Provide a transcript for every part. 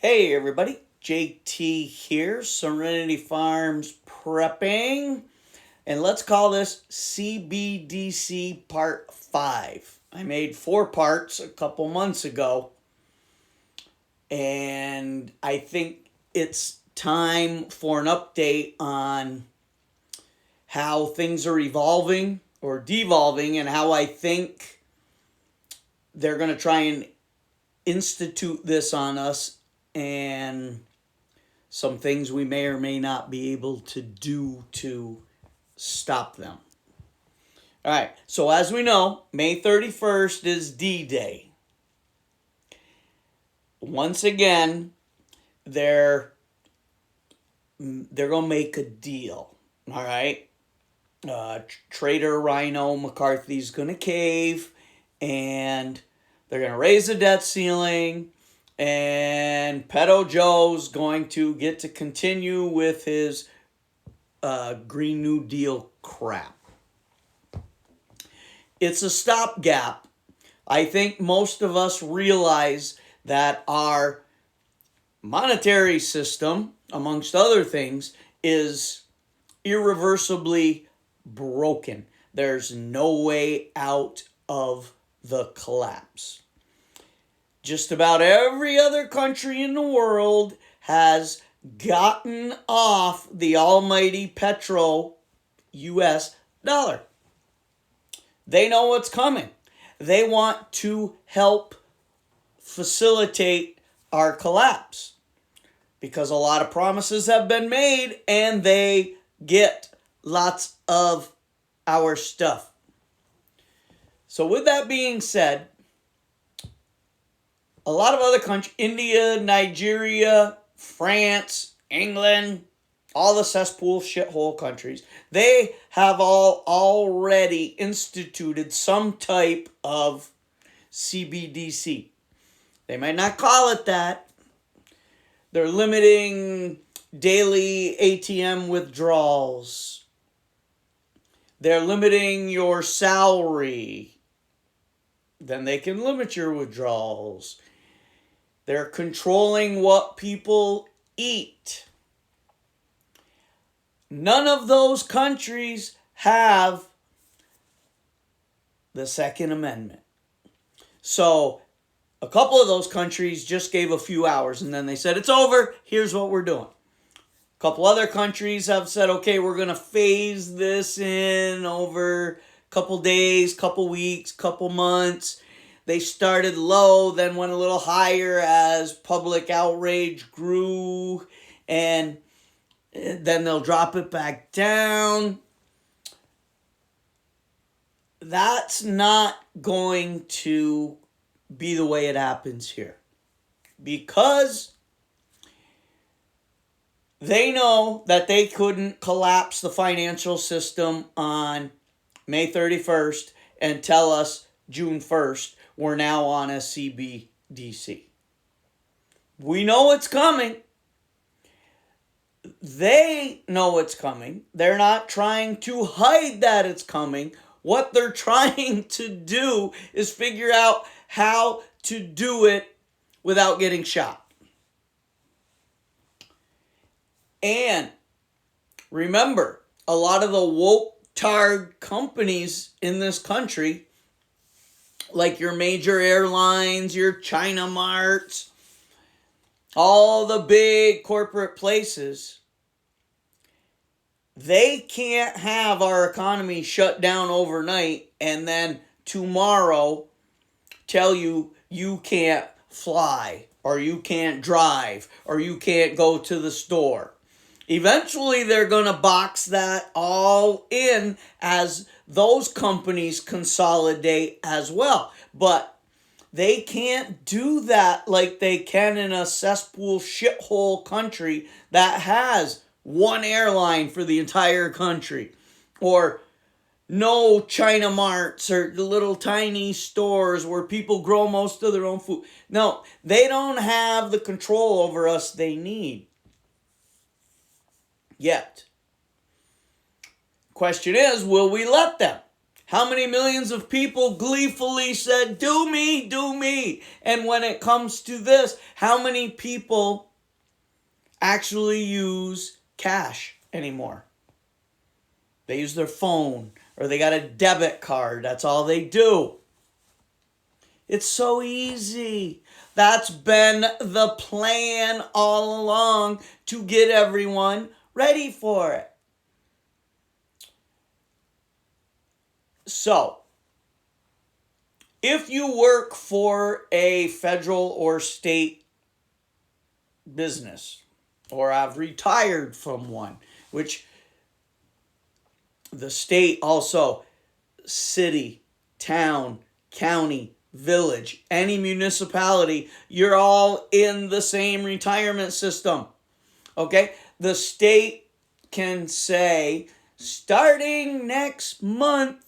Hey everybody, JT here, Serenity Farms Prepping, and let's call this CBDC Part 5. I made 4 parts a couple months ago, and I think it's time for an update on how things are evolving or devolving and how I think they're going to try and institute this on us and some things we may or may not be able to do to stop them. All right, so as we know, May 31st is D-Day. Once again, they're going to make a deal, all right? Trader Rhino McCarthy's going to cave, and they're going to raise the debt ceiling, and Pedo Joe's going to get to continue with his Green New Deal crap. It's a stopgap. I think most of us realize that our monetary system, amongst other things, is irreversibly broken. There's no way out of the collapse. Just about every other country in the world has gotten off the almighty petro US dollar. They know what's coming. They want to help facilitate our collapse because a lot of promises have been made and they get lots of our stuff. So with that being said, a lot of other countries, India, Nigeria, France, England, all the cesspool shithole countries, they have all already instituted some type of CBDC. They might not call it that. They're limiting daily ATM withdrawals. They're limiting your salary. Then they can limit your withdrawals. They're controlling what people eat. None of those countries have the Second Amendment. So a couple of those countries just gave a few hours and then they said, it's over, here's what we're doing. A couple other countries have said, okay, we're going to phase this in over a couple days, couple weeks, couple months. They started low, then went a little higher as public outrage grew, and then they'll drop it back down. That's not going to be the way it happens here, because they know that they couldn't collapse the financial system on May 31st and tell us June 1st we're now on a CBDC. We know it's coming. They know it's coming. They're not trying to hide that it's coming. What they're trying to do is figure out how to do it without getting shot. And remember, a lot of the woke-tard companies in this country, like your major airlines, your China Marts, all the big corporate places, they can't have our economy shut down overnight and then tomorrow tell you you can't fly or you can't drive or you can't go to the store. Eventually, they're going to box that all in as those companies consolidate as well. But they can't do that like they can in a cesspool shithole country that has one airline for the entire country, or no China Marts or the little tiny stores where people grow most of their own food. No, they don't have the control over us they need yet. Question is, will we let them? How many millions of people gleefully said, do me, do me? And when it comes to this, how many people actually use cash anymore? They use their phone or they got a debit card. That's all they do. It's so easy. That's been the plan all along to get everyone ready for it. So, if you work for a federal or state business, or have retired from one, which the state also, city, town, county, village, any municipality, you're all in the same retirement system. Okay? The state can say, starting next month,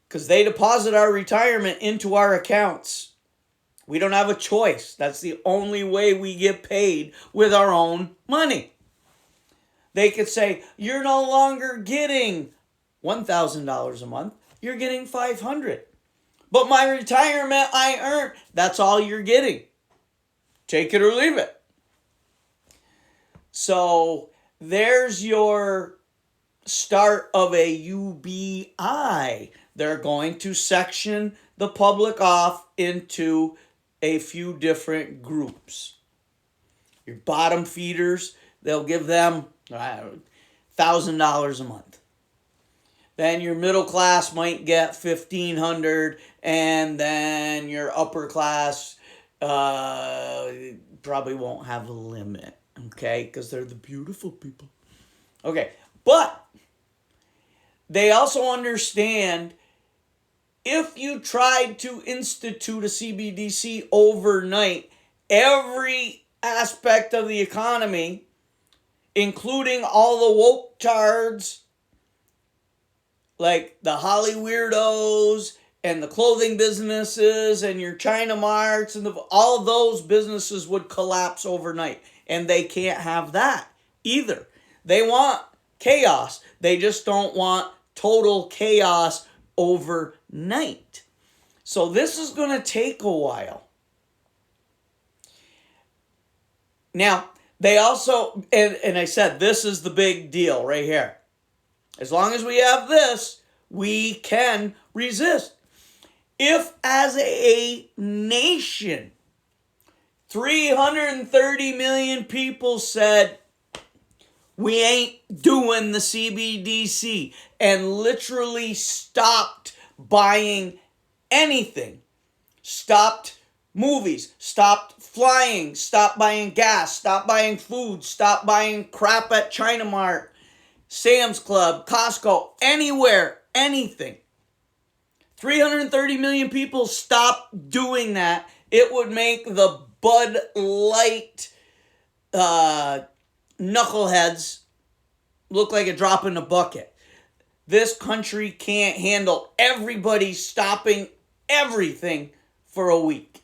because they deposit our retirement into our accounts. We don't have a choice. That's the only way we get paid, with our own money. They could say, you're no longer getting $1,000 a month. You're getting $500. But my retirement I earned, that's all you're getting. Take it or leave it. So there's your start of a UBI. They're going to section the public off into a few different groups. Your bottom feeders, they'll give them $1,000 a month. Then your middle class might get $1,500, and then your upper class probably won't have a limit, okay? Because they're the beautiful people. Okay, but they also understand if you tried to institute a CBDC overnight, every aspect of the economy, including all the woke tards, like the Holly weirdos and the clothing businesses and your China marts, and all those businesses would collapse overnight. And they can't have that either. They want chaos. They just don't want total chaos overnight. So this is going to take a while. Now, they also, and I said, this is the big deal right here. As long as we have this, we can resist. If as a nation, 330 million people said, we ain't doing the CBDC, and literally stopped buying anything, stopped movies, stopped flying, stopped buying gas, stopped buying food, stopped buying crap at China Mart, Sam's Club, Costco, anywhere, anything. 330 million people stop doing that. It would make the Bud Light knuckleheads look like a drop in the bucket. This country can't handle everybody stopping everything for a week.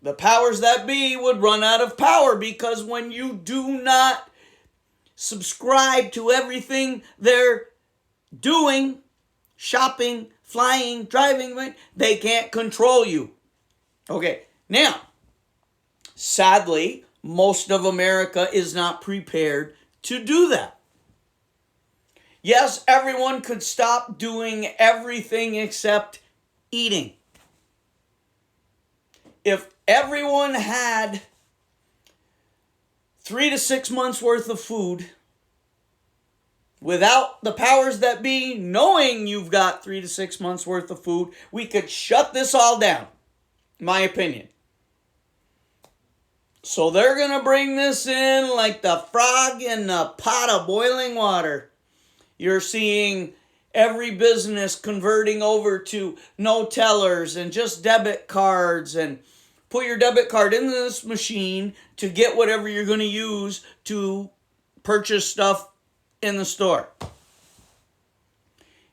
The powers that be would run out of power, because when you do not subscribe to everything they're doing, shopping, flying, driving, they can't control you. Okay, now, sadly, most of America is not prepared to do that. Yes, everyone could stop doing everything except eating. If everyone had 3 to 6 months worth of food, without the powers that be knowing you've got 3 to 6 months worth of food, we could shut this all down, in my opinion. So they're going to bring this in like the frog in a pot of boiling water. You're seeing every business converting over to no tellers and just debit cards, and put your debit card in this machine to get whatever you're going to use to purchase stuff in the store.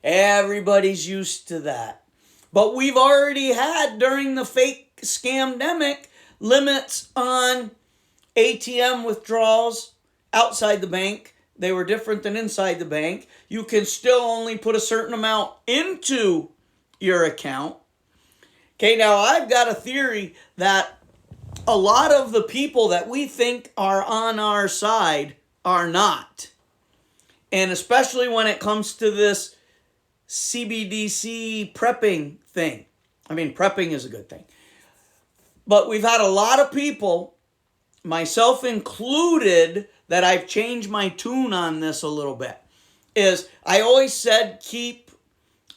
Everybody's used to that. But we've already had, during the fake scamdemic, limits on ATM withdrawals outside the bank They were different than inside the bank. You can still only put a certain amount into your account. Okay, now I've got a theory that a lot of the people that we think are on our side are not. And especially when it comes to this CBDC prepping thing. I mean, prepping is a good thing. But we've had a lot of people, myself included, that I've changed my tune on this a little bit. Is I always said keep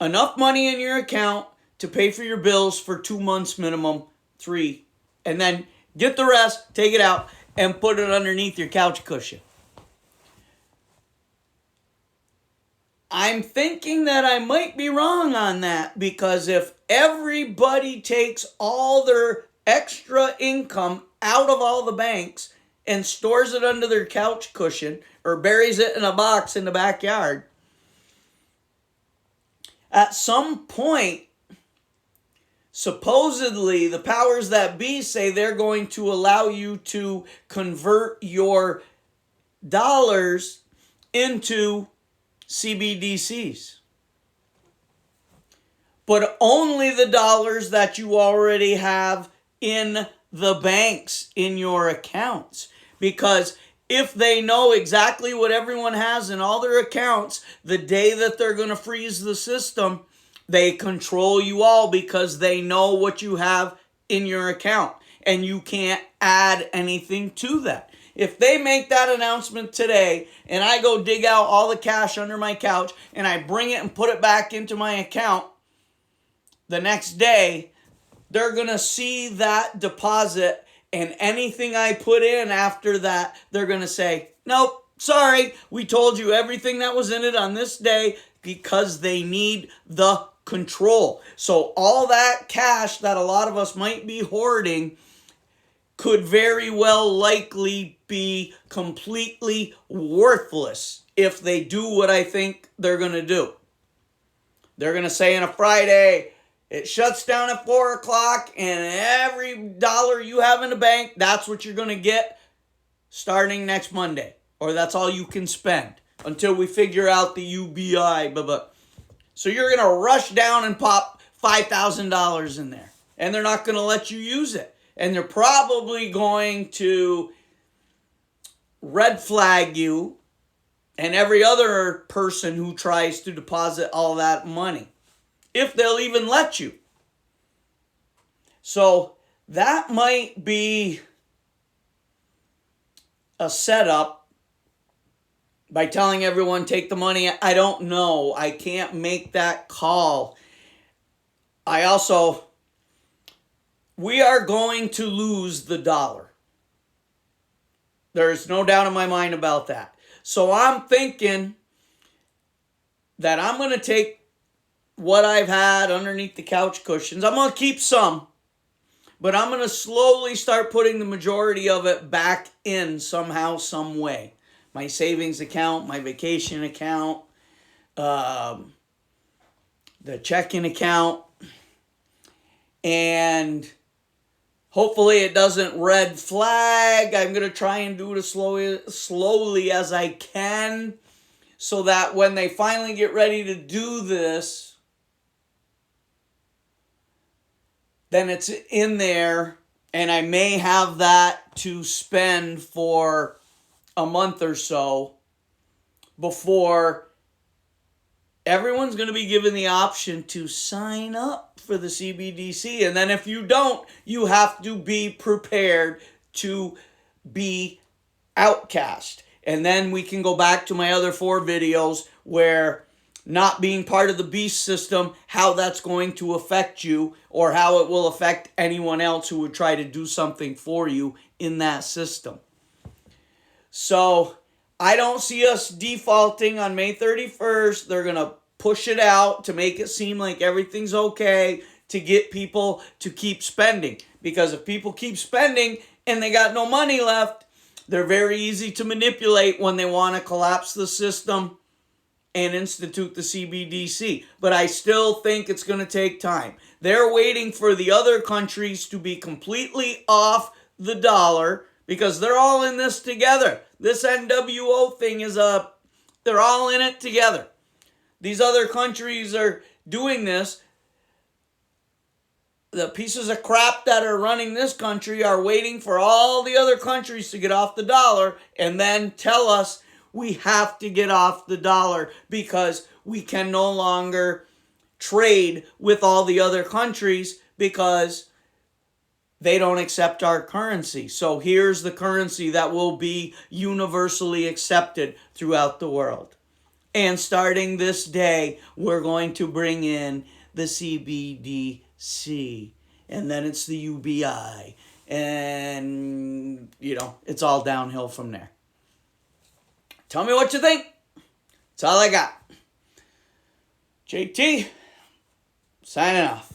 enough money in your account to pay for your bills for 2 months minimum, 3. And then get the rest, take it out, and put it underneath your couch cushion. I'm thinking that I might be wrong on that, because if everybody takes all their extra income out of all the banks and stores it under their couch cushion or buries it in a box in the backyard, at some point, supposedly the powers that be say they're going to allow you to convert your dollars into CBDCs. But only the dollars that you already have in the banks in your accounts. Because if they know exactly what everyone has in all their accounts, the day that they're going to freeze the system, they control you all because they know what you have in your account. And you can't add anything to that. If they make that announcement today and I go dig out all the cash under my couch and I bring it and put it back into my account, the next day, they're going to see that deposit, and anything I put in after that, they're going to say, nope, sorry, we told you everything that was in it on this day, because they need the control. So all that cash that a lot of us might be hoarding could very well likely be completely worthless if they do what I think they're going to do. They're going to say on a Friday, it shuts down at 4 o'clock, and every dollar you have in the bank, that's what you're going to get starting next Monday. Or that's all you can spend until we figure out the UBI. So you're going to rush down and pop $5,000 in there. And they're not going to let you use it. And they're probably going to red flag you and every other person who tries to deposit all that money, if they'll even let you. So that might be a setup by telling everyone take the money. I don't know. I can't make that call. We are going to lose the dollar. There's no doubt in my mind about that. So I'm thinking that I'm going to take what I've had underneath the couch cushions. I'm going to keep some, but I'm going to slowly start putting the majority of it back in somehow, some way. My savings account, my vacation account, the checking account, and hopefully it doesn't red flag. I'm going to try and do it as slowly as I can, so that when they finally get ready to do this, then it's in there, and I may have that to spend for a month or so before everyone's going to be given the option to sign up for the CBDC. And then if you don't, you have to be prepared to be outcast. And then we can go back to my other 4 videos where not being part of the beast system, how that's going to affect you, or how it will affect anyone else who would try to do something for you in that system. So I don't see us defaulting on May 31st. They're going to push it out to make it seem like everything's okay, to get people to keep spending. Because if people keep spending and they got no money left, they're very easy to manipulate when they want to collapse the system and institute the CBDC. But I still think it's going to take time. They're waiting for the other countries to be completely off the dollar, because they're all in this together. This NWO thing is a They're all in it together. These other countries are doing this. The pieces of crap that are running this country are waiting for all the other countries to get off the dollar and then tell us we have to get off the dollar because we can no longer trade with all the other countries because they don't accept our currency. So here's the currency that will be universally accepted throughout the world. And starting this day, we're going to bring in the CBDC. And then it's the UBI. And, it's all downhill from there. Tell me what you think. That's all I got. JT, signing off.